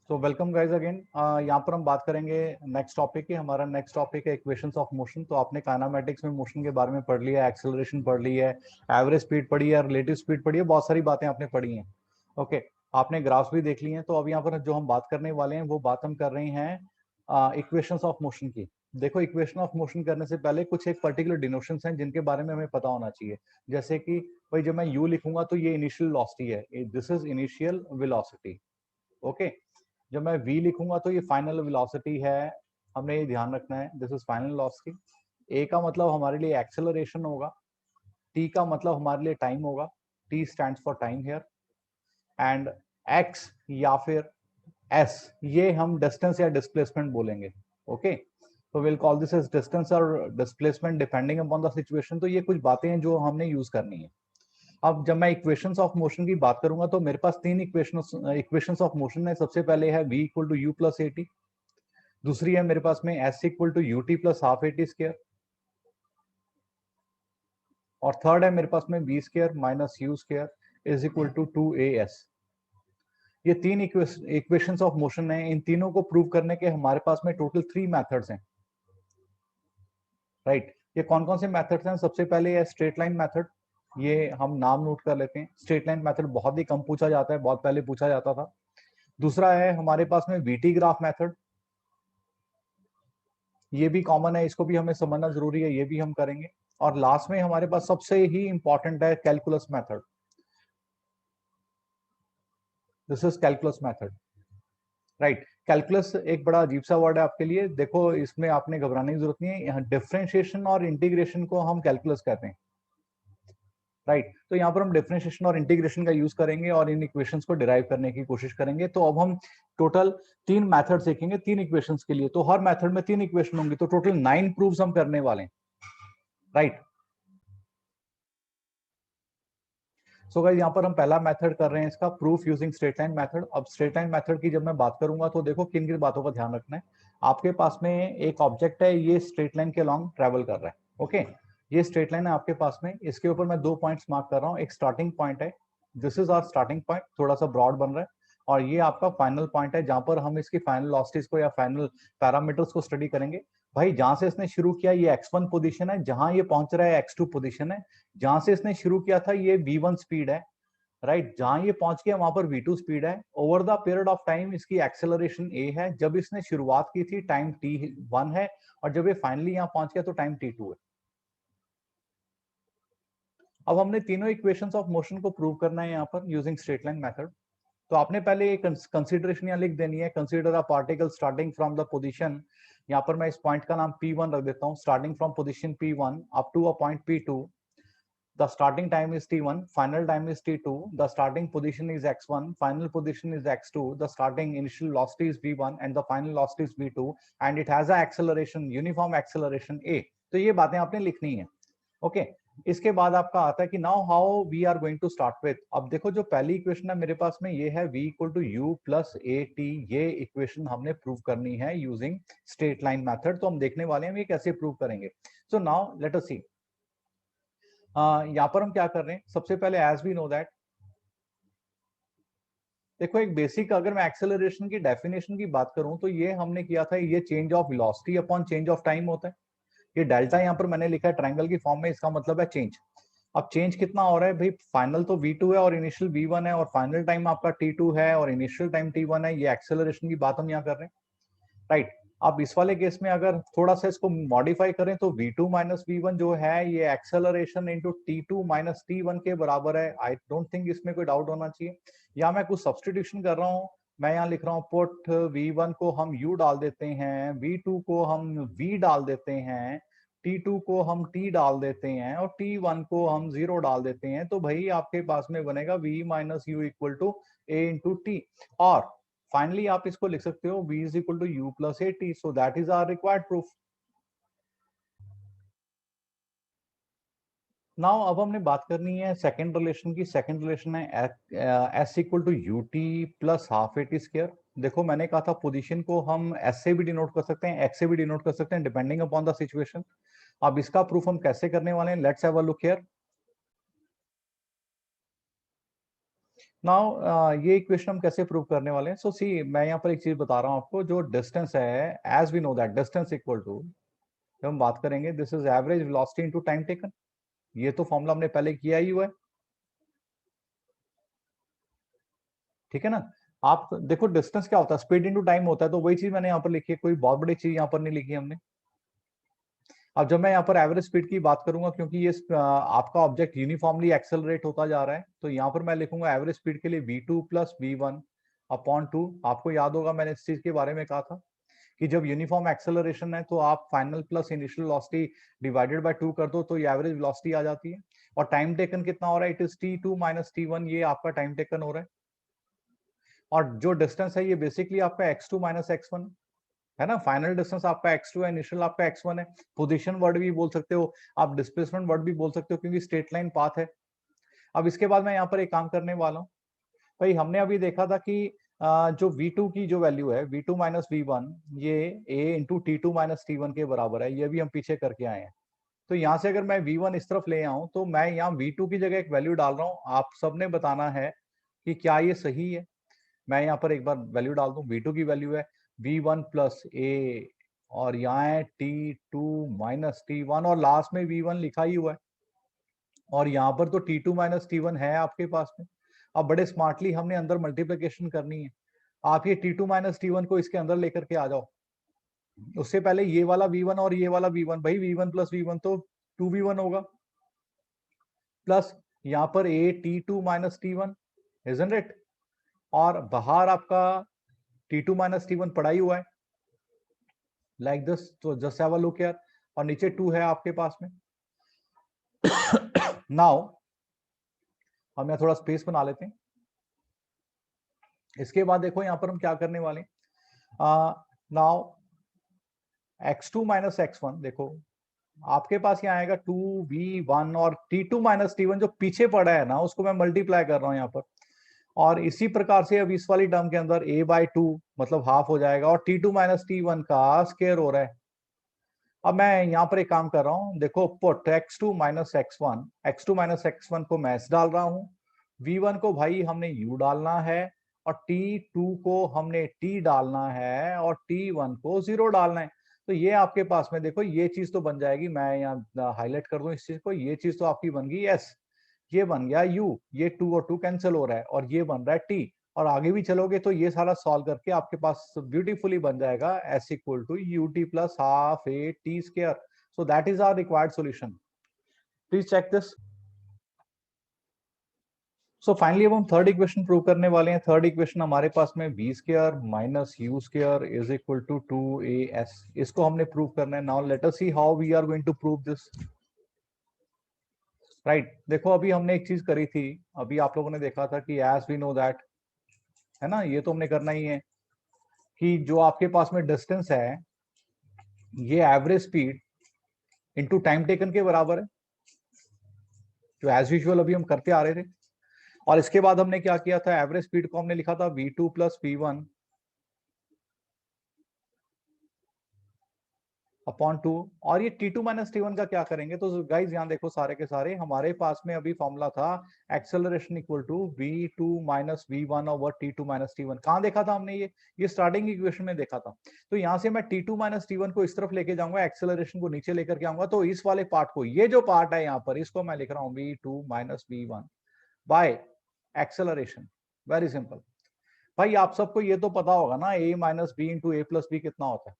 तो welcome guys again. यहाँ पर हम बात करेंगे नेक्स्ट टॉपिक की। हमारा नेक्स्ट टॉपिक है इक्वेशंस ऑफ मोशन। तो आपने काइनेमेटिक्स में मोशन के बारे में पढ़ लिया है, एक्सेलरेशन पढ़ ली है, एवरेज स्पीड पढ़ी है, रिलेटिव स्पीड पढ़ी है, बहुत सारी बातें आपने पढ़ी हैं। ओके, आपने ग्राफ्स भी देख लिए हैं। तो अब यहाँ पर जो हम बात करने वाले हैं वो बात हम कर रहे हैं इक्वेशंस ऑफ मोशन की। देखो, इक्वेशन ऑफ मोशन करने से पहले कुछ एक पर्टिकुलर डिनोशंस हैं जिनके बारे में हमें पता होना चाहिए। जैसे कि भाई जब मैं यू लिखूंगा तो ये इनिशियल वेलोसिटी है, this is initial velocity. Okay, जब मैं v लिखूंगा तो ये फाइनल वेलोसिटी है। हमने ये ध्यान रखना है, this is final velocity. a का मतलब हमारे लिए एक्सेलरेशन होगा, t का मतलब हमारे लिए टाइम होगा, t stands for time here, and x या फिर s ये हम डिस्टेंस या डिस्प्लेसमेंट बोलेंगे। ओके, तो will call this as distance और displacement depending upon the situation. तो ये कुछ बातें हैं जो हमने यूज करनी है। अब जब मैं इक्वेशंस ऑफ मोशन की बात करूंगा तो मेरे पास तीन इक्वेशंस ऑफ मोशन है। सबसे पहले है v equal to U plus A T, दूसरी है मेरे पास में s equal to U T plus half A T square, और थर्ड है मेरे पास में b square minus U square is equal to 2as। ये तीन इक्वेशंस ऑफ मोशन है। इन तीनों को प्रूव करने के हमारे पास में टोटल 3 मेथड्स हैं। राइट, ये कौन कौन से मेथड्स हैं? सबसे पहले है स्ट्रेट लाइन मेथड। ये हम नाम नोट कर लेते हैं। स्ट्रेट लाइन मेथड बहुत ही कम पूछा जाता है, बहुत पहले पूछा जाता था। दूसरा है हमारे पास में वीटी ग्राफ मेथड, ये भी कॉमन है, इसको भी हमें समझना जरूरी है, ये भी हम करेंगे। और लास्ट में हमारे पास सबसे ही इंपॉर्टेंट है calculus method, this is calculus method. Right, calculus एक बड़ा अजीब सा वर्ड है आपके लिए। देखो, इसमें आपने घबराने की जरूरत नहीं है। यहाँ डिफरेंशिएशन और इंटीग्रेशन को हम कैलकुलस कहते हैं। राइट, तो यहाँ पर हम डिफरेंशिएशन और इंटीग्रेशन का यूज करेंगे और इन इक्वेशंस को डिराइव करने की कोशिश करेंगे। तो अब हम टोटल 3 मेथड सीखेंगे 3 इक्वेशंस के लिए। तो हर मेथड में 3 इक्वेशन होंगी, तो टोटल 9 प्रूफ्स हम करने वाले हैं। राइट, सो गाइस यहाँ पर हम पहला मेथड कर रहे हैं इसका proof using straight line method. अब स्ट्रेट लाइन मेथड की जब मैं बात करूंगा तो देखो किन किन बातों का ध्यान रखना है। आपके पास में एक ऑब्जेक्ट है, ये स्ट्रेट लाइन के लॉन्ग ट्रेवल कर रहा है। ओके, ये स्ट्रेट लाइन है आपके पास में, इसके ऊपर मैं 2 पॉइंट्स मार्क कर रहा हूँ। एक स्टार्टिंग पॉइंट है, this is our starting point, थोड़ा सा ब्रॉड बन रहा है, और ये आपका फाइनल पॉइंट है जहां पर हम इसकी फाइनल वेलोसिटीज को या फाइनल पैरामीटर्स को स्टडी करेंगे। भाई जहां से इसने शुरू किया ये x1 पोजीशन है, जहां ये पहुंच रहा है x2 पोजीशन है, जहां से इसने शुरू किया था ये v1 स्पीड है। राइट, जहां ये पहुंच गया वहां पर v2 स्पीड है। Over the period of time इसकी एक्सेलरेशन a है, जब इसने शुरुआत की थी टाइम t1 है, और जब ये फाइनली यहां पहुंच गया तो टाइम t2 है। अब हमने तीनों इक्वेशंस ऑफ मोशन को प्रूव करना है यहाँ पर यूजिंग स्ट्रेट लाइन मेथड। तो आपने पहले एक कंसीडरेशन यहाँ लिख देनी है, consider a particle starting from the position, यहाँ पर मैं इस पॉइंट का नाम P1 रख देता हूँ, starting from position P1 up to a point P2। The starting time is t1, final time is t2, the starting position is x1, final position is x2, the starting initial velocity is v1 and the final velocity is v2, and it has a acceleration, uniform acceleration a। तो ये बातें आपने लिखनी है। Okay, इसके बाद आपका आता है कि now how we are going to start with. अब देखो, जो पहली इक्वेशन है मेरे पास में ये है v equal to U plus A T. ये इक्वेशन हमने प्रूव करनी है यूजिंग स्ट्रेट लाइन मेथड। तो हम देखने वाले हैं ये कैसे प्रूव करेंगे। सो नाउ लेट अस सी। यहाँ पर हम क्या कर रहे हैं, सबसे पहले एज वी नो दैट, देखो एक बेसिक, अगर मैं एक्सेलरेशन की डेफिनेशन की बात करूं तो ये हमने किया था, ये change of velocity upon change of time होता है। ये डेल्टा यहाँ पर मैंने लिखा है ट्रायंगल की फॉर्म में, इसका मतलब है चेंज। अब चेंज कितना हो रहा है भाई, फाइनल तो v2 है और इनिशियल v1 है, और फाइनल टाइम आपका t2 है और इनिशियल टाइम t1 है। ये एक्सेलरेशन की बात हम यहाँ कर रहे हैं। राइट, अब इस वाले केस में अगर थोड़ा सा इसको मॉडिफाई करें तो v2 माइनस v1 जो है ये acceleration into t2 minus t1 के बराबर है। आई डोंट थिंक इसमें कोई डाउट होना चाहिए। या मैं कुछ सब्सटीट्यूशन कर रहा हूँ, मैं यहाँ लिख रहा हूँ पुट v1 को हम u डाल देते हैं, v2 को हम v डाल देते हैं, t2 को हम t डाल देते हैं, और t1 को हम 0 डाल देते हैं। तो भाई आपके पास में बनेगा v minus U equal to a into T. और फाइनली आप इसको लिख सकते हो v is equal to U plus A T. So that is our required proof. Now अब हमने बात करनी है सेकंड रिलेशन की। सेकंड रिलेशन है s equal to U T plus half A T square. देखो मैंने कहा था पोजीशन को हम s से भी डिनोट कर सकते हैं, x से भी डिनोट कर सकते हैं, डिपेंडिंग अपॉन द सिचुएशन। अब इसका प्रूफ हम कैसे करने वाले हैं, let's have a look here. Now ये इक्वेशन हम कैसे प्रूव करने वाले हैं? सो सी, मैं यहाँ पर एक चीज बता रहा हूँ आपको, जो डिस्टेंस है, as we know that distance equal to, जब हम बात करेंगे, this is average velocity into time taken. ये तो फॉर्मूला हमने पहले किया ही हुआ है, ठीक है ना। आप देखो डिस्टेंस क्या होता है, स्पीड इनटू टाइम होता है, तो वही चीज मैंने यहाँ पर लिखी है, कोई बहुत बड़ी चीज यहाँ पर नहीं लिखी हमने। अब जब मैं यहाँ पर एवरेज स्पीड की बात करूंगा, क्योंकि ये आपका ऑब्जेक्ट यूनिफॉर्मली एक्सेलरेट होता जा रहा है, तो यहाँ पर मैं लिखूंगा एवरेज स्पीड के लिए v2 प्लस v1 अपॉन 2। आपको याद होगा मैंने इस चीज के बारे में कहा था कि जब यूनिफॉर्म एक्सेलरेशन है तो आप final plus initial velocity divided by 2 कर दो तो ये एवरेज वेलोसिटी आ जाती है। और टाइम टेकन कितना हो रहा है? It is t2 minus t1, ये आपका टाइम टेकन हो रहा है। और जो डिस्टेंस है ये बेसिकली आपका x2 माइनस x1 है ना। फाइनल डिस्टेंस आपका x2 है, इनिशियल आपका x1 है। पोजीशन वर्ड भी बोल सकते हो आप, डिस्प्लेसमेंट वर्ड भी बोल सकते हो, क्योंकि स्ट्रेट लाइन पाथ है। अब इसके बाद मैं यहाँ पर एक काम करने वाला हूँ भाई, हमने अभी देखा था कि जो v2 की जो वैल्यू है, v2 माइनस v1, ये a into t2 minus t1 के बराबर है, ये भी हम पीछे करके आए हैं। तो यहाँ से अगर मैं v1 इस तरफ ले आऊं तो मैं यहाँ v2 की जगह एक वैल्यू डाल रहा हूँ, आप सबने बताना है कि क्या ये सही है। मैं यहाँ पर एक बार वैल्यू डाल दूं, v2 की वैल्यू है v1 प्लस a, और यहाँ है t2 माइनस t1, और लास्ट में v1 लिखा ही हुआ है, और यहाँ पर तो t2 माइनस t1 है आपके पास में। अब बड़े स्मार्टली हमने अंदर मल्टीप्लिकेशन करनी है, आप ये t2 माइनस t1 को इसके अंदर लेकर के आ जाओ। उससे पहले ये वाला v1 और ये वाला v1, भाई v1 प्लस v1 तो 2v1 होगा, प्लस यहाँ पर a t2 minus t1, isn't it. और बाहर आपका t2 माइनस t1 पड़ा ही हुआ है लाइक दिस, तो just have a look here, और नीचे 2 है आपके पास में। नाउ हम यहाँ थोड़ा स्पेस बना लेते हैं। इसके बाद देखो यहाँ पर हम क्या करने वाले हैं। नाउ x2 माइनस x1, देखो आपके पास यहाँ आएगा 2v1, और t2 माइनस t1 जो पीछे पड़ा है ना, उसको मैं मल्टीप्लाई कर रहा हूँ यहाँ पर। और इसी प्रकार से अब इस वाली टर्म के अंदर a बाई 2 मतलब हाफ हो जाएगा, और t2 माइनस t1 का स्केयर हो रहा है। अब मैं यहाँ पर एक काम कर रहा हूँ, देखो put x2 minus x1, x2 minus x1 को मैं s डाल रहा हूँ, v1 को भाई हमने u डालना है, और t2 को हमने t डालना है, और t1 को 0 डालना है। तो ये आपके पास में देखो ये चीज तो बन जाएगी, मैं यहाँ हाईलाइट कर दूं इस चीज को, ये चीज तो आपकी बन गई s, ये बन गया u, ये 2 और 2 कैंसिल हो रहा है, और ये बन रहा है t। और आगे भी चलोगे तो ये सारा सॉल्व करके आपके पास ब्यूटीफुली बन जाएगा s equal to ut plus half a t square. So that is our required solution, please check this. So finally अब हम थर्ड इक्वेशन प्रूव करने वाले हैं। थर्ड इक्वेशन हमारे पास में v square minus u square is equal to 2as, इसको हमने प्रूव करना है। Now let us see how we are going to prove this. Right, देखो अभी हमने एक चीज करी थी, अभी आप लोगों ने देखा था कि एज वी नो दैट, है ना, ये तो हमने करना ही है कि जो आपके पास में डिस्टेंस है, ये average speed into time taken के बराबर है, जो एज यूजुअल अभी हम करते आ रहे थे। और इसके बाद हमने क्या किया था, एवरेज स्पीड को हमने लिखा था v2 प्लस v1 अपॉन 2। और ये t2 माइनस t1 का क्या करेंगे, तो गाइज यहाँ देखो सारे के सारे हमारे पास में अभी फॉर्मूला था acceleration equal to v2 minus v1 over t2 minus t1। कहाँ देखा था हमने ये स्टार्टिंग इक्वेशन में देखा था। तो यहाँ से मैं t2 माइनस t1 को इस तरफ लेके जाऊंगा, एक्सेलरेशन को नीचे लेकर के आऊंगा, तो इस वाले पार्ट को, ये जो पार्ट है यहाँ पर, इसको मैं लिख रहा हूँ v2 minus v1 by acceleration. Very simple. भाई आप सबको ये तो पता होगा ना, a minus B into A plus B कितना होता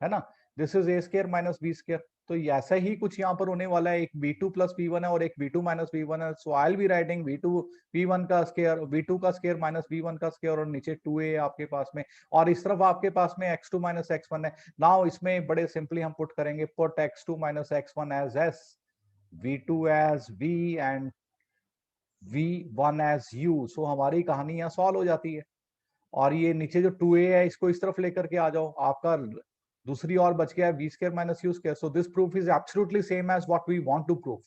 है ना। This is A square minus B square. तो ऐसा ही कुछ यहाँ पर होने वाला है, एक v2 प्लस v1 है और एक v2 माइनस v1 है। So I will be writing v2 v1 का स्केयर, v2 का स्केयर माइनस v1 का स्केयर, और नीचे 2a आपके पास में, और इस तरफ आपके पास में x2 माइनस x1 है। नाउ इसमें बड़े सिंपली हम पुट करेंगे, put x2 minus x1 as s, v2 as v, and v1 as u। So हमारी कहानी यहाँ सॉल्व हो जाती है। और ये नीचे जो 2a है इसको इस तरफ लेकर के आ जाओ, आपका दूसरी और बच गया है v square minus u square. So this proof is absolutely same as what we want to prove.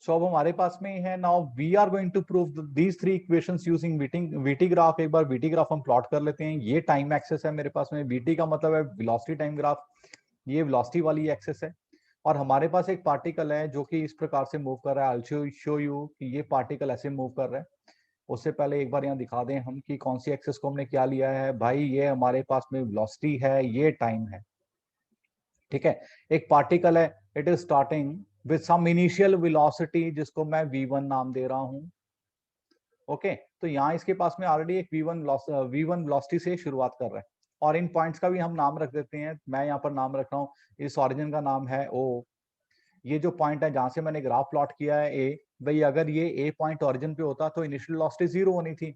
So अब हमारे पास में है, now we are going to prove these three equations using VT graph. एक बार वीटी ग्राफ हम plot कर लेते हैं। ये टाइम एक्सेस है मेरे पास में, वीटी का मतलब है वेलोसिटी टाइम ग्राफ, ये वेलोसिटी वाली एक्सेस है। और हमारे पास एक पार्टिकल है जो कि इस प्रकार से मूव कर रहा है। I'll show you कि ये पार्टिकल ऐसे मूव कर रहा है। उससे पहले एक बार यहाँ दिखा दें हम कि कौन सी एक्सिस को हमने क्या लिया है। भाई ये हमारे पास में वेलोसिटी है, ये टाइम है, ठीक है। एक पार्टिकल है, it is starting with some initial velocity जिसको मैं v1 नाम दे रहा हूं। ओके, तो यहाँ इसके पास में ऑलरेडी एक v1 वेलोसिटी से शुरुआत कर रहा है, और इन पॉइंट्स का भी हम नाम रख देते हैं। मैं यहाँ पर नाम रख रहा हूँ, इस ऑरिजिन का नाम है o। ये जो पॉइंट है जहां से मैंने ग्राफ प्लॉट किया है a, भाई अगर ये a पॉइंट ऑरिजिन पे होता तो इनिशियल वेलोसिटी 0 होनी थी,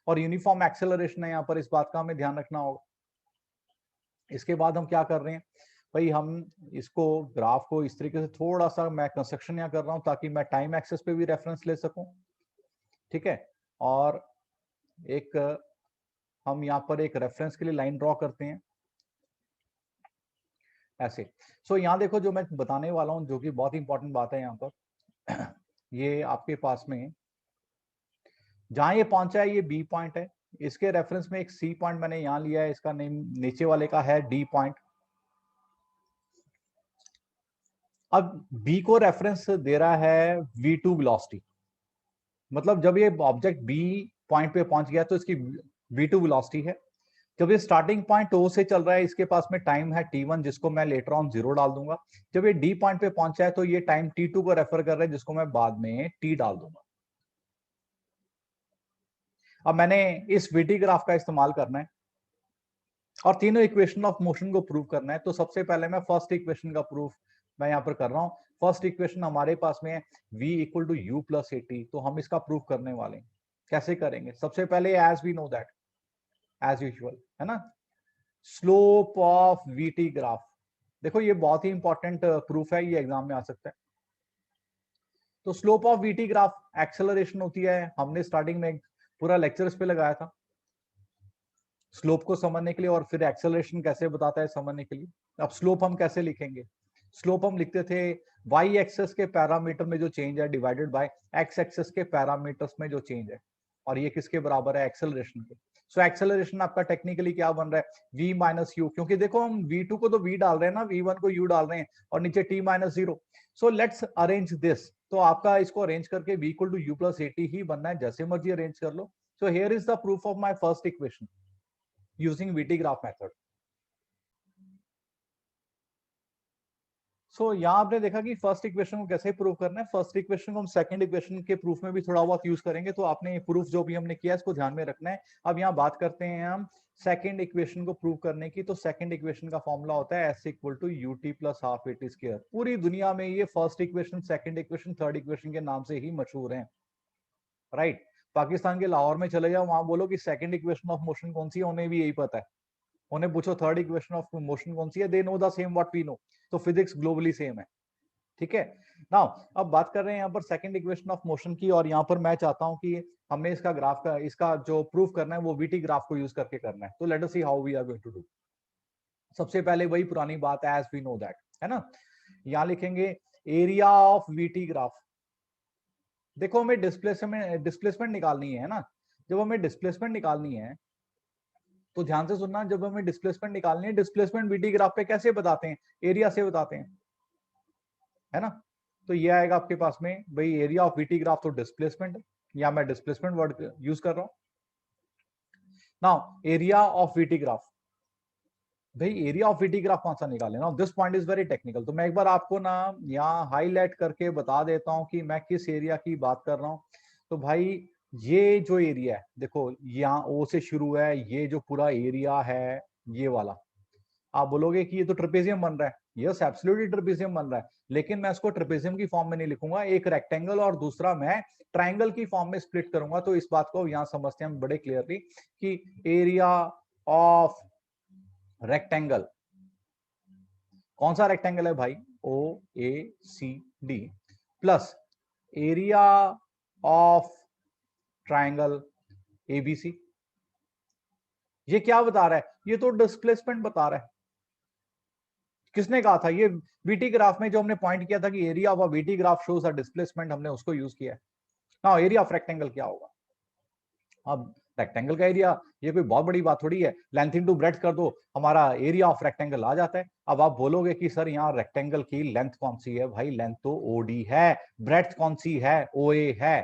और यूनिफॉर्म एक्सेलरेशन है यहाँ पर, इस बात का हमें ध्यान रखना होगा। इसके बाद हम क्या कर रहे हैं भाई, हम इसको ग्राफ को इस तरीके से थोड़ा सा मैं कंस्ट्रक्शन यहाँ कर रहा हूँ ताकि मैं टाइम एक्सेस पे भी रेफरेंस ले सकूं, ठीक है। और एक हम यहाँ पर एक रेफरेंस के लिए लाइन ड्रॉ करते हैं ऐसे। सो यहाँ देखो जो मैं बताने वाला हूँ, जो कि बहुत इंपॉर्टेंट बात है यहाँ पर ये आपके पास में जहां ये पहुंचा है ये बी पॉइंट है, इसके रेफरेंस में एक सी पॉइंट मैंने यहाँ लिया है, इसका नेम नीचे वाले का है डी पॉइंट। अब बी को रेफरेंस दे रहा है v2 वेलोसिटी, मतलब जब ये ऑब्जेक्ट बी पॉइंट पे पहुंच गया तो इसकी v2 वेलोसिटी है। जब ये स्टार्टिंग पॉइंट ओ से चल रहा है, इसके पास में टाइम है t1 जिसको मैं लेटर ऑन 0 डाल दूंगा। जब ये डी पॉइंट पे पहुंचा है तो ये टाइम t2 को रेफर कर रहा है जिसको मैं बाद में t डाल दूंगा। अब मैंने इस vt ग्राफ का इस्तेमाल करना है और तीनों इक्वेशन ऑफ मोशन को प्रूव करना है। तो सबसे पहले मैं फर्स्ट इक्वेशन का प्रूफ मैं यहाँ पर कर रहा हूँ। फर्स्ट इक्वेशन हमारे पास में है v equal to U plus A T, तो हम इसका प्रूफ करने वाले हैं। कैसे करेंगे? सबसे पहले as we know that, as usual, है ना, स्लोप ऑफ वीटी ग्राफ। देखो ये बहुत ही इंपॉर्टेंट प्रूफ है, ये एग्जाम में आ सकता है। तो slope of VT graph acceleration होती है, हमने स्टार्टिंग में पूरा लेक्चर इस पे लगाया था स्लोप को समझने के लिए, और फिर एक्सेलरेशन कैसे बताता है समझने के लिए। अब स्लोप हम कैसे लिखेंगे? स्लोप हम लिखते थे वाई एक्सेस के पैरामीटर में जो चेंज है डिवाइडेड बाय एक्स एक्सेस के पैरामीटर्स में जो चेंज है, और ये किसके बराबर है? एक्सेलरेशन के। सो एक्सेलरेशन आपका टेक्निकली क्या बन रहा है? v माइनस यू, क्योंकि देखो हम v2 को तो v डाल रहे हैं ना, v1 को u डाल रहे हैं, और नीचे t minus 0। So let's arrange this. तो आपका इसको अरेंज करके v equal to U plus A T ही बनना है, जैसे मर्जी अरेंज कर लो। So here is the proof of my first equation using VT graph method। So यहाँ आपने देखा कि फर्स्ट इक्वेशन को कैसे प्रूव करना है। फर्स्ट इक्वेशन को हम सेकंड इक्वेशन के प्रूफ में भी थोड़ा बहुत यूज करेंगे, तो आपने ये प्रूफ जो भी हमने किया इसको ध्यान में रखना है। अब यहाँ बात करते हैं हम सेकंड इक्वेशन को प्रूव करने की। तो सेकंड इक्वेशन का फॉर्मूला होता है S equal to U T plus half A T square. पूरी दुनिया में ये first equation, second equation, third equation के नाम से ही मशहूर है, राइट। पाकिस्तान के लाहौर में चले जाओ, वहां बोलो कि सेकंड इक्वेशन ऑफ मोशन कौन सी है, उन्हें भी यही पता है। उन्हें पूछो थर्ड इक्वेशन ऑफ मोशन कौन सी है, they know the same what we know. तो फिजिक्स ग्लोबली सेम है, ठीक है। नाउ अब बात कर रहे हैं यहाँ पर सेकंड इक्वेशन ऑफ मोशन की, और यहाँ पर मैं चाहता हूँ कि हमने इसका ग्राफ का, इसका जो प्रूफ करना है वो वीटी ग्राफ को यूज करके करना है। तो let us see how we are going to do. सबसे पहले वही पुरानी बात है, एज वी नो दैट, है ना। यहाँ लिखेंगे एरिया ऑफ वीटी ग्राफ। देखो हमें डिस्प्लेसमेंट निकालनी है ना। जब हमें डिस्प्लेसमेंट निकालनी है तो ध्यान से सुनना, जब हमें डिस्प्लेसमेंट निकालनी है, डिस्प्लेसमेंट वीटी ग्राफ पे कैसे बताते हैं? एरिया से बताते हैं, है ना। तो ये आएगा आपके पास में भाई एरिया ऑफ वीटी ग्राफ, तो डिस्प्लेसमेंट, या मैं डिस्प्लेसमेंट वर्ड यूज कर रहा हूं। Now area of VT graph, भाई एरिया ऑफ वीटी ग्राफ कौन सा निकाले ना, this point is very technical. तो मैं एक बार आपको ना यहाँ हाईलाइट करके बता देता हूँ कि मैं किस एरिया की बात कर रहा हूँ। तो भाई ये जो एरिया है, देखो यहाँ ओ से शुरू है, ये जो पूरा एरिया है ये वाला, आप बोलोगे कि ये तो ट्रेपेजियम बन रहा है। यस एब्सोल्युटली ट्रेपेजियम बन रहा है, लेकिन मैं इसको ट्रेपेजियम की फॉर्म में नहीं लिखूंगा, एक रेक्टेंगल और दूसरा मैं ट्राइंगल की फॉर्म में स्प्लिट करूंगा। तो इस बात को यहाँ समझते हैं हम बड़े क्लियरली कि एरिया ऑफ रेक्टेंगल, कौन सा रेक्टेंगल है भाई? O A C D, plus area of triangle ABC. ये क्या बता रहा है? ये तो डिस्प्लेसमेंट बता रहा है। किसने कहा था? ये वीटी ग्राफ में जो हमने पॉइंट किया था कि area of a VT graph shows a displacement, हमने उसको यूज किया है। नाउ एरिया ऑफ रेक्टेंगल क्या होगा? अब रेक्टेंगल का एरिया, ये कोई बहुत बड़ी बात थोड़ी है, लेंथ इनटू ब्रेड्थ कर दो, हमारा एरिया ऑफ रेक्टेंगल आ जाता है। अब आप बोलोगे कि सर यहाँ रेक्टेंगल की लेंथ कौन सी है, भाई लेंथ तो ओडी है, ब्रेड्थ कौन सी है, ओए है।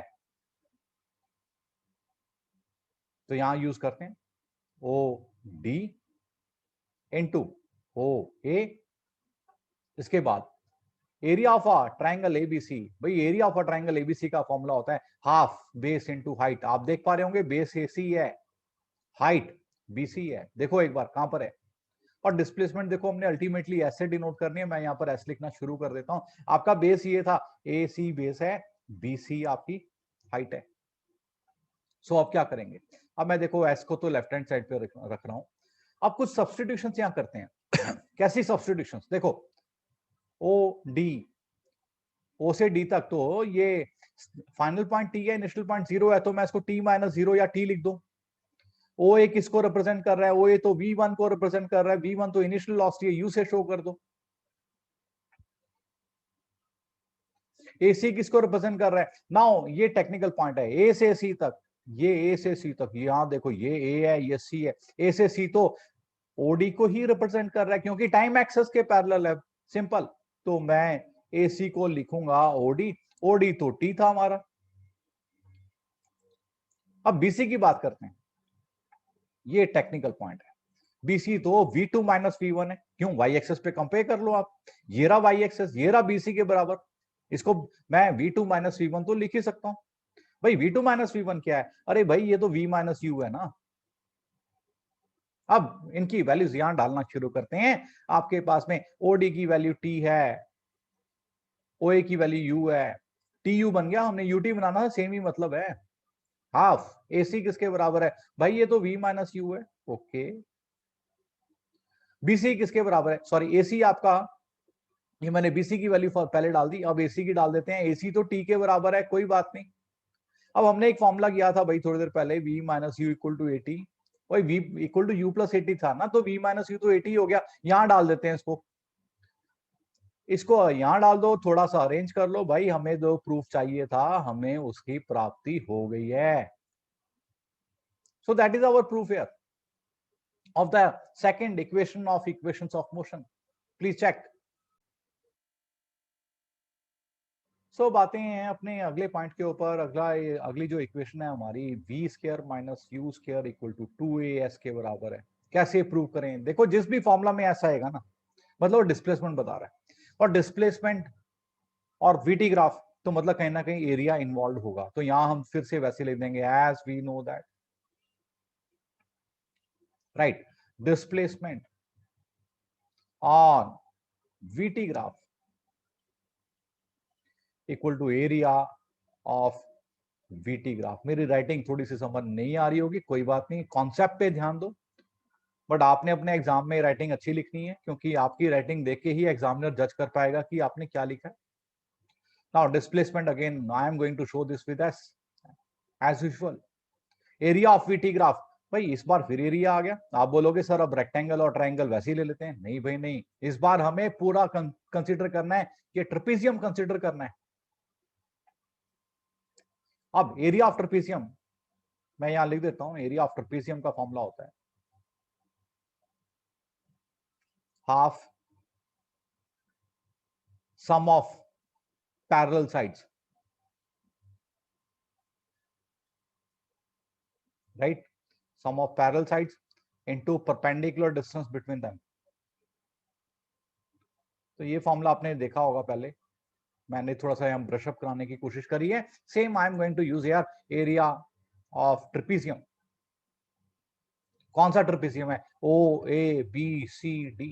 तो यहां यूज करते हैं O D into O A, इसके बाद area of a triangle ABC. भाई area of a triangle ABC का फॉर्मूला होता है हाफ बेस इनटू हाइट। आप देख पा रहे होंगे बेस एसी है, हाइट बीसी है, देखो एक बार कहां पर है। और डिस्प्लेसमेंट देखो हमने अल्टीमेटली ऐसे डिनोट करनी है, मैं यहां पर एस लिखना शुरू कर देता हूं। आपका बेस ये था, ए सी बेस है, बीसी आपकी हाइट है। सो अब क्या करेंगे, अब मैं देखो एस को तो लेफ्ट हैंड साइड पे रख रहा हूं। अब कुछ सब्सटीट्यूशन यहां करते हैं। कैसी सब्सटीट्यूशन, देखो ओ डी, ओ से डी तक तो ये फाइनल पॉइंट टी है, इनिशियल पॉइंट 0 है, तो मैं इसको टी माइनस 0 या टी लिख दूं। ओ ए किसको रिप्रेजेंट कर रहा है, ओ ए तो V1 को रिप्रेजेंट कर रहा है, V1 तो इनिशियल वेलोसिटी है, यू से शो कर दो। AC किसको रिप्रेजेंट कर रहा है, नाउ ये टेक्निकल पॉइंट है, ए से सी तक, ये ए से सी तक, यहां देखो ये ए है ये सी है, ए से सी तो ओडी को ही रिप्रेजेंट कर रहा है क्योंकि टाइम एक्सेस के पैरेलल है, सिंपल। तो मैं AC को लिखूंगा ओडी, ओडी तो टी था हमारा। अब BC की बात करते हैं, ये टेक्निकल पॉइंट है, BC तो V2 माइनस V1 है, क्यों, वाई एक्सेस पे कंपेयर कर लो आप, ये रहा वाई एक्सेस, ये रहा BC के बराबर, इसको मैं V2 माइनस V1 तो लिख ही सकता हूं। भाई V2 माइनस V1 क्या है, अरे भाई ये तो V माइनस U है ना। अब इनकी वैल्यूज यहां डालना शुरू करते हैं, आपके पास में OD की वैल्यू T है, OA की वैल्यू U है, TU बन गया, हमने UT बनाना है, सेम ही मतलब है। हाफ AC किसके बराबर है, भाई ये तो V माइनस U है, ओके। BC किसके बराबर है, सॉरी AC आपका, ये मैंने BC की वैल्यू पहले डाल दी, अब AC की डाल देते हैं, AC तो T के बराबर है, कोई बात नहीं। अब हमने एक फॉर्मूला किया था भाई थोड़ी देर पहले, V minus U equal to 80, भाई V equal to U plus 80 था ना, तो V माइनस यू तो 80 हो गया, यहां डाल देते हैं इसको, इसको यहां डाल दो, थोड़ा सा अरेंज कर लो, भाई हमें जो प्रूफ चाहिए था हमें उसकी प्राप्ति हो गई है। So that is our proof here of the second equation of equations of motion. Please check. सो बातें हैं अपने अगले पॉइंट के ऊपर। अगली जो इक्वेशन है हमारी, V square minus U square equal to 2as के बराबर है। कैसे प्रूव करें, देखो जिस भी फॉर्मूला में ऐसा आएगा ना, मतलब डिस्प्लेसमेंट बता रहा है, और डिस्प्लेसमेंट और वीटी ग्राफ, तो मतलब कहीं ना कहीं एरिया इन्वॉल्व होगा, तो यहां हम फिर से वैसे लिख देंगे as we know that, right, displacement on VT graph equal to area of VT graph. मेरी राइटिंग थोड़ी सी समझ नहीं आ रही होगी, कोई बात नहीं, कॉन्सेप्ट पे ध्यान दो, बट आपने अपने एग्जाम में राइटिंग अच्छी लिखनी है, क्योंकि आपकी राइटिंग देख के ही एग्जामिनर जज कर पाएगा कि आपने क्या लिखा है। Now displacement again I am going to show this with as usual, area of VT graph. भाई इस बार फिर एरिया आ गया, आप बोलोगे सर अब रेक्टेंगल और ट्राइंगल वैसे ही ले लेते हैं, नहीं भाई नहीं, इस बार हमें पूरा कंसीडर करना है, कि ट्रेपेजियम कंसीडर करना है। अब एरिया ऑफ ट्रेपेजियम मैं यहां लिख देता हूं, एरिया ऑफ ट्रेपेजियम का फॉर्मूला होता है half sum of parallel sides, right, sum of parallel sides into perpendicular distance between them। तो ये फॉर्मूला आपने देखा होगा पहले, मैंने थोड़ा सा यहाँ ब्रश अप कराने की कोशिश करी है। Same I am going to use here area of trapezium. कौन सा ट्रेपेजियम है, ओ ए बी सी डी।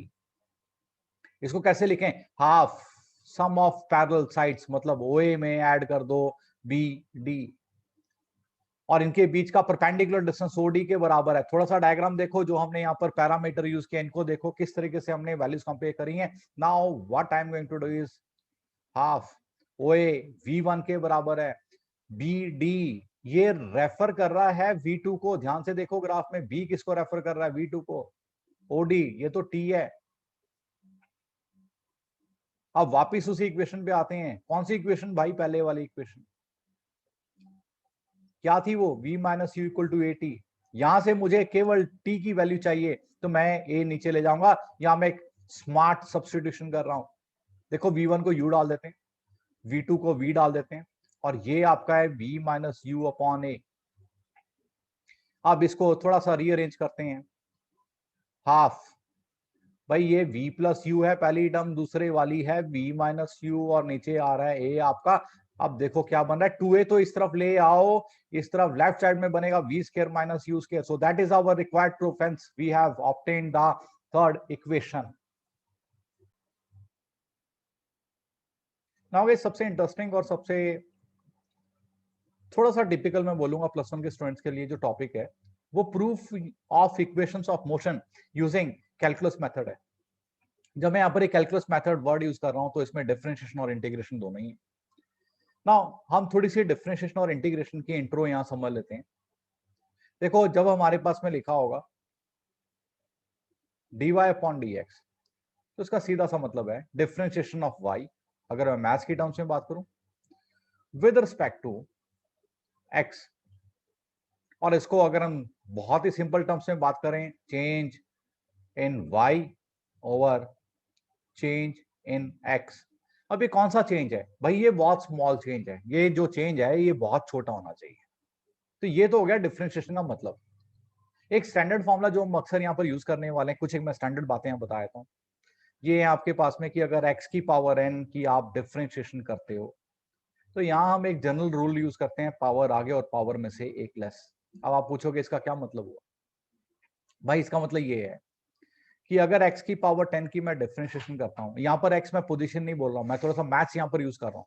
इसको कैसे लिखें, half sum of parallel sides, मतलब ओ ए में ऐड कर दो बी डी, और इनके बीच का परपेंडिकुलर डिस्टेंस ओडी के बराबर है। थोड़ा सा डायग्राम देखो, जो हमने यहाँ पर पैरामीटर यूज किया, इनको देखो किस तरीके से हमने वैल्यूज कंपेयर करी हैं। Now what I am going to do is half ओए V1 के बराबर है, बी डी ये रेफर कर रहा है V2 को, ध्यान से देखो ग्राफ में, B किसको रेफर कर रहा है, V2 को, ओडी ये तो T है। अब वापिस उसी इक्वेशन पे आते हैं, कौन सी इक्वेशन भाई, पहले वाली इक्वेशन क्या थी वो, V minus U equal to 80, यहां से मुझे केवल t की वैल्यू चाहिए, तो मैं a नीचे ले जाऊंगा। यहां मैं एक स्मार्ट सब्स्टिट्यूशन कर रहा हूं। देखो v1 को u डाल देते हैं, v2 को v डाल देते हैं, और ये आपका है v माइनस यू अपॉन ए। अब इसको थोड़ा सा रीअरेंज करते हैं, हाफ, भाई ये v प्लस यू है पहली टर्म, दूसरे वाली है v माइनस यू, और नीचे आ रहा है a आपका। अब देखो क्या बन रहा है, 2a तो इस तरफ ले आओ, इस तरफ लेफ्ट साइड में बनेगा v square minus U square. So that is our required proof, hence we have obtained the third equation. Now ये सबसे इंटरेस्टिंग और सबसे थोड़ा सा टिपिकल मैं बोलूंगा प्लस वन के स्टूडेंट्स के लिए जो टॉपिक है, वो proof of equations of motion using calculus method है। जब मैं यहाँ पर एक कैलकुलस मेथड वर्ड यूज कर रहा हूं, तो इसमें डिफरेंशिएशन और इंटीग्रेशन दोनों ही है। नाउ हम थोड़ी सी डिफरेंशिएशन और इंटीग्रेशन की इंट्रो यहां समझ लेते हैं। देखो जब हमारे पास में लिखा होगा dy अपॉन dx, तो इसका सीधा सा मतलब है डिफरेंशिएशन ऑफ y, अगर मैं मैथ्स की टर्म्स में बात करूं, विद रिस्पेक्ट टू x। और इसको अगर हम बहुत ही सिंपल टर्म्स में बात करें, change in y over change in x। अब ये कौन सा चेंज है भाई, ये बहुत स्मॉल चेंज है, ये जो चेंज है ये बहुत छोटा होना चाहिए। तो ये तो हो गया डिफरेंशिएशन का मतलब। एक स्टैंडर्ड फॉर्मूला जो हम अक्सर यहाँ पर यूज करने वाले हैं, कुछ एक मैं स्टैंडर्ड बातें यहाँ बता देता हूँ। ये है आपके पास में कि अगर x की पावर n की आप डिफरेंशिएशन करते हो, तो यहाँ हम एक जनरल रूल यूज करते हैं, पावर आगे और पावर में से एक लेस। अब आप पूछोगे इसका क्या मतलब हुआ, भाई इसका मतलब ये है कि अगर x की पावर 10 की मैं डिफरेंशिएशन करता हूं, यहां पर x मैं पोजीशन नहीं बोल रहा हूं, मैं थोड़ा सा मैथ्स यहां पर यूज कर रहा हूं।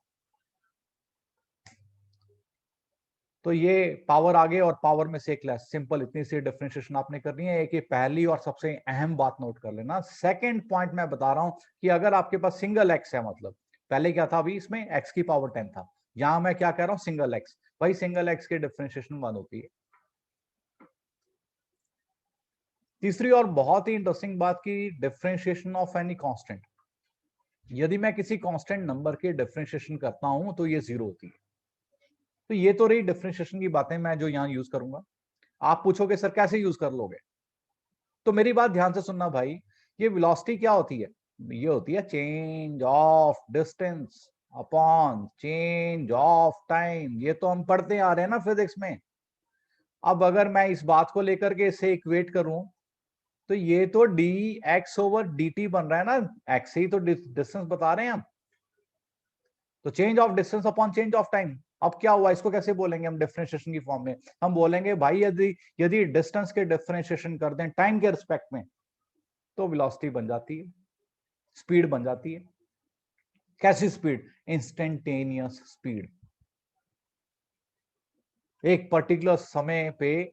तो ये पावर आगे और पावर में से एक लेस, सिंपल इतनी सी डिफरेंशिएशन आपने करनी है। एक ये पहली और सबसे अहम बात नोट कर लेना। सेकंड पॉइंट मैं बता रहा हूं कि अगर आपके पास सिंगल x है, मतलब पहले क्या था, अभी इसमें x की पावर 10 था, यहां मैं क्या कह रहा हूं, सिंगल x। भाई सिंगल x की डिफरेंशिएशन 1 होती है। तीसरी और बहुत ही इंटरेस्टिंग बात की डिफरेंशिएशन ऑफ एनी कांस्टेंट, यदि मैं किसी कांस्टेंट नंबर के डिफरेंशिएशन करता हूं तो ये 0 होती है। तो ये तो रही डिफरेंशिएशन की बातें मैं जो यहां यूज करूंगा। आप पूछोगे सर कैसे यूज कर लोगे, तो मेरी बात ध्यान से सुनना भाई। ये वेलोसिटी क्या होती है, ये होती है change of distance upon change of time. ये तो हम पढ़ते आ रहे हैं ना फिजिक्स में। अब अगर मैं इस बात को लेकर के इसे इक्वेट करूं, तो ये तो D x over D T बन रहा है ना, एक्स ही तो डिस्टेंस बता रहे हैं हम। तो change of distance upon change of time. अब क्या हुआ, इसको कैसे बोलेंगे हम डिफरेंशिएशन की फॉर्म में, हम बोलेंगे भाई यदि यदि डिस्टेंस के डिफरेंशिएशन कर दें टाइम के रिस्पेक्ट में, तो वेलोसिटी बन जाती है, स्पीड बन जाती है। कैसी स्पीड, इंस्टेंटेनियस स्पीड, एक पर्टिकुलर समय पे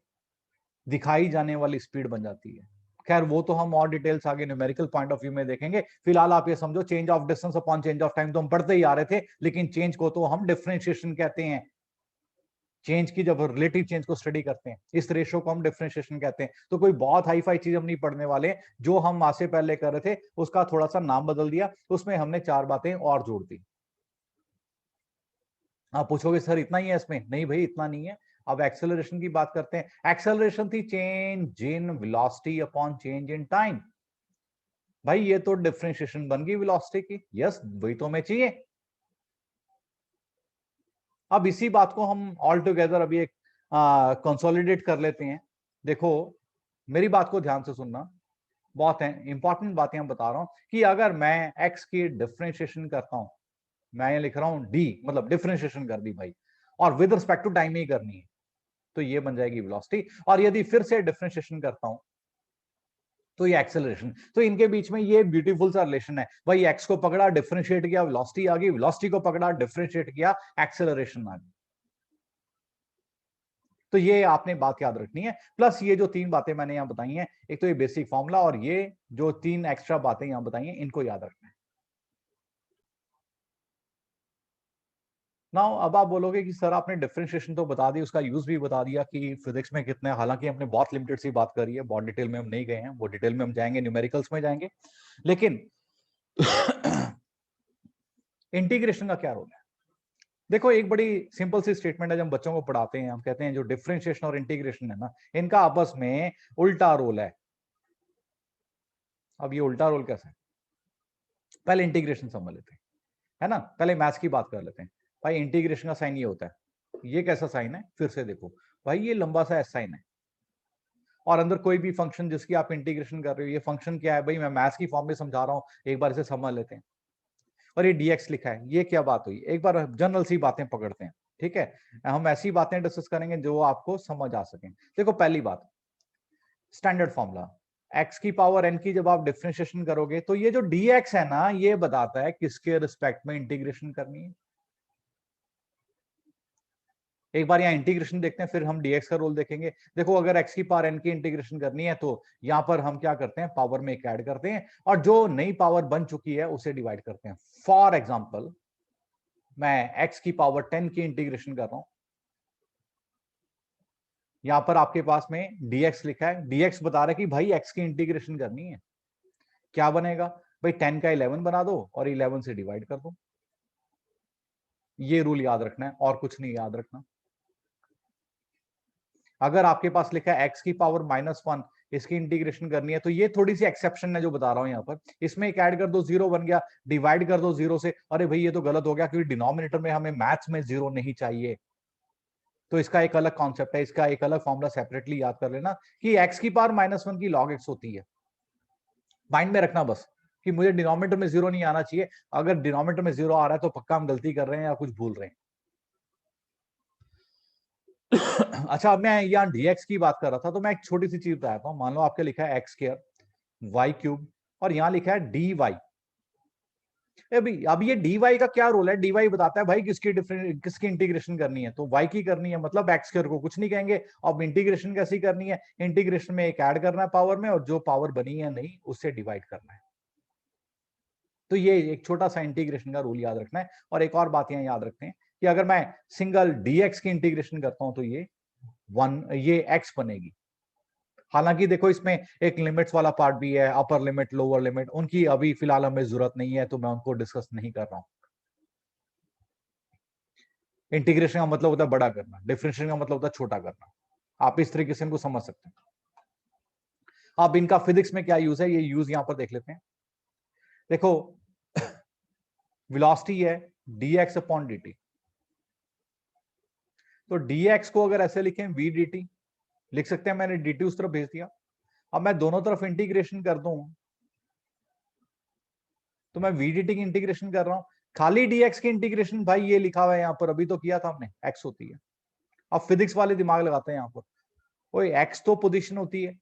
दिखाई जाने वाली स्पीड बन जाती है। खैर वो तो हम और डिटेल्स आगे न्यूमेरिकल पॉइंट ऑफ व्यू में देखेंगे। फिलहाल आप ये समझो change of distance upon change of time तो हम पढ़ते ही आ रहे थे, लेकिन चेंज को तो हम डिफरेंशिएशन कहते हैं। चेंज की जब रिलेटिव चेंज को स्टडी करते हैं, इस रेशो को हम डिफरेंशिएशन कहते हैं। तो कोई बहुत हाई फाई चीज हम नहीं पढ़ने वाले, जो हम आज से पहले कर रहे थे उसका थोड़ा सा नाम बदल दिया, उसमें हमने 4 बातें और जोड़ दी। आप पूछोगे सर इतना ही है इसमें, नहीं भाई इतना नहीं है। अब एक्सेलरेशन की बात करते हैं। एक्सेलरेशन थी change in velocity upon change in time. भाई ये तो डिफरेंशिएशन बन गई वेलोसिटी की, यस वही तो हमें चाहिए। अब इसी बात को हम ऑल टुगेदर अभी एक कंसोलिडेट कर लेते हैं। देखो मेरी बात को ध्यान से सुनना, बहुत है इंपॉर्टेंट बातें हम बता रहा हूं कि अगर मैं x की डिफरेंशिएशन करता हूं, मैं ये लिख रहा हूं d, मतलब डिफरेंशिएशन कर दी भाई, और विद रिस्पेक्ट टू टाइम ही करनी है, तो ये बन जाएगी वेलोसिटी। और यदि फिर से डिफरेंशिएशन करता हूं, तो ये एक्सेलरेशन। तो इनके बीच में ये ब्यूटीफुल सा रिलेशन है भाई, एक्स को पकड़ा डिफरेंशिएट किया वेलोसिटी आ गई, वेलोसिटी को पकड़ा डिफरेंशिएट किया एक्सेलरेशन आ गई। तो ये आपने बात याद रखनी है। प्लस ये जो 3 बातें मैंने यहां बताई हैं, एक तो ये बेसिक फॉर्मूला और ये जो 3 एक्स्ट्रा बातें यहां बताई हैं, इनको याद रखना है। नाउ अब आप बोलोगे कि सर आपने डिफरेंशिएशन तो बता दी, उसका यूज भी बता दिया कि फिजिक्स में कितने, हालांकि हमने बहुत लिमिटेड सी बात करी है, बहुत डिटेल में हम नहीं गए हैं, वो डिटेल में हम जाएंगे, न्यूमेरिकल्स में जाएंगे। लेकिन इंटीग्रेशन का क्या रोल है, देखो एक बड़ी सिंपल सी स्टेटमेंट है, जब हम बच्चों को पढ़ाते हैं हम कहते हैं जो डिफरेंशिएशन और इंटीग्रेशन है ना, इनका आपस में उल्टा रोल है। अब ये उल्टा रोल कैसा है, पहले इंटीग्रेशन समझ लेते हैं, है ना, पहले मैथ्स की बात कर लेते हैं। भाई इंटीग्रेशन का साइन ये होता है, ये कैसा साइन है, फिर से देखो भाई ये लंबा सा एस साइन है, और अंदर कोई भी फंक्शन जिसकी आप इंटीग्रेशन कर रहे हो, ये फंक्शन क्या है भाई, मैं मैथ्स की फॉर्म में समझा रहा हूं, एक बार इसे समझ लेते हैं। और ये dx लिखा है, ये क्या बात हुई, एक बार जनरल सी बातें पकड़ते हैं, ठीक है। हम ऐसी बातें डिस्कस करेंगे जो आपको समझ आ सके। देखो पहली बात, स्टैंडर्ड फॉर्मूला x की पावर n की जब आप डिफरेंशिएशन करोगे तो ये जो dx है ना, ये बताता है किसके रिस्पेक्ट में इंटीग्रेशन करनी है। एक बार यहाँ इंटीग्रेशन देखते हैं, फिर हम dx का रोल देखेंगे। देखो अगर x की पावर n की इंटीग्रेशन करनी है तो यहाँ पर हम क्या करते हैं, पावर में एक ऐड करते हैं और जो नई पावर बन चुकी है उसे डिवाइड करते हैं। फॉर एग्जाम्पल मैं x की पावर 10 की इंटीग्रेशन कर रहा हूं, यहां पर आपके पास में dx लिखा है, dx बता रहा है कि भाई x की इंटीग्रेशन करनी है, क्या बनेगा भाई 10 का 11 बना दो और 11 से डिवाइड कर दो। ये रूल याद रखना है और कुछ नहीं याद रखना। अगर आपके पास लिखा है x की पावर -1 इसकी इंटीग्रेशन करनी है, तो ये थोड़ी सी एक्सेप्शन है जो बता रहा हूं यहां पर, इसमें एक ऐड कर दो, 0 बन गया, डिवाइड कर दो 0 से। अरे भाई ये तो गलत हो गया क्योंकि डिनोमिनेटर में हमें मैथ्स में 0 नहीं चाहिए, तो इसका एक अलग कॉन्सेप्ट है, इसका एक अलग फॉर्मूला सेपरेटली याद कर लेना कि x की पावर -1 की log x होती है। माइंड में रखना बस कि मुझे डिनोमिनेटर में 0 नहीं आना चाहिए, अगर डिनोमिनेटर में 0 आ रहा है तो पक्का हम गलती कर रहे हैं या कुछ भूल रहे हैं। अच्छा अब मैं यहाँ dx की बात कर रहा था, तो मैं एक छोटी सी चीज बताता हूँ। मान लो आपके लिखा है x² y क्यूब और यहाँ लिखा है dy। अभी अब ये dy का क्या रोल है, dy बताता है भाई किसकी इंटीग्रेशन करनी है, तो y की करनी है, मतलब x² को कुछ नहीं कहेंगे। अब इंटीग्रेशन कैसी करनी है, इंटीग्रेशन में एक ऐड करना है पावर में और जो पावर बनी है नहीं उससे डिवाइड करना है। तो ये एक छोटा सा इंटीग्रेशन का रूल याद रखना है। और एक और बात यहाँ याद रखते हैं कि अगर मैं सिंगल dx की इंटीग्रेशन करता हूं तो ये x बनेगी। हालांकि देखो इसमें एक लिमिट्स वाला पार्ट भी है, अपर लिमिट लोअर लिमिट, उनकी अभी फिलहाल हमें जरूरत नहीं है तो मैं उनको डिस्कस नहीं कर रहा हूं। इंटीग्रेशन का मतलब होता है बड़ा करना, डिफरेंशिएशन का मतलब होता है छोटा करना। आप इस तरीके से इनको समझ सकते हैं। अब इनका फिजिक्स में क्या यूज है, ये यूज यहां पर देख लेते हैं। देखो वेलोसिटी है dx अपॉन dt, तो dx को अगर ऐसे लिखें v dt लिख सकते हैं, मैंने dt उस तरफ भेज दिया। अब मैं दोनों तरफ इंटीग्रेशन कर दूं तो मैं v dt की इंटीग्रेशन कर रहा हूं, खाली dx की इंटीग्रेशन भाई ये लिखा हुआ है यहां पर, अभी तो किया था हमने, x होती है। अब फिजिक्स वाले दिमाग लगाते हैं यहां पर, ओए x तो पोजीशन होती है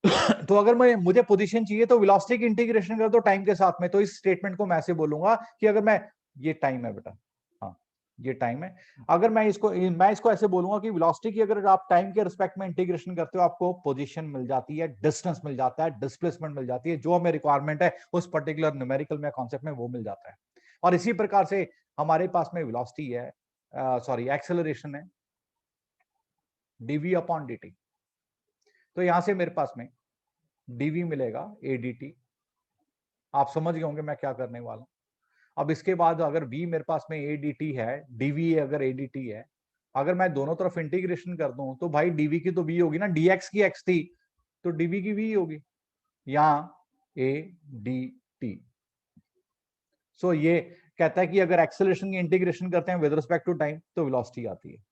तो अगर मुझे पोजीशन चाहिए तो वेलोसिटी की इंटीग्रेशन कर दो टाइम के साथ में, तो इस स्टेटमेंट को मैं ऐसे बोलूंगा कि अगर मैं, ये टाइम है बेटा, हाँ ये टाइम है, अगर मैं इसको ऐसे बोलूंगा कि वेलोसिटी की अगर आप टाइम के रिस्पेक्ट में इंटीग्रेशन करते हो आपको पोजीशन मिल जाती है, डिस्टेंस मिल जाता है, डिस्प्लेसमेंट मिल जाती है, जो हमें रिक्वायरमेंट है उस पर्टिकुलर न्यूमेरिकल में कॉन्सेप्ट में वो मिल जाता है। और इसी प्रकार से हमारे पास में वेलोसिटी है, सॉरी एक्सेलरेशन है dv अपॉन dt, तो यहां से मेरे पास में dv मिलेगा adt। आप समझ गए होंगे मैं क्या करने वाला हूं। अब इसके बाद अगर v मेरे पास में adt है, dv अगर adt है, अगर मैं दोनों तरफ इंटीग्रेशन कर दूं तो भाई dv की तो v होगी ना, dx की x थी तो dv की v होगी, यहां adt। सो ये कहता है कि अगर एक्सेलरेशन की इंटीग्रेशन करते हैं विद रिस्पेक्ट टू टाइम तो वेलोसिटी आती है,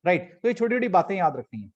राइट। तो ये छोटी छोटी बातें याद रखनी है।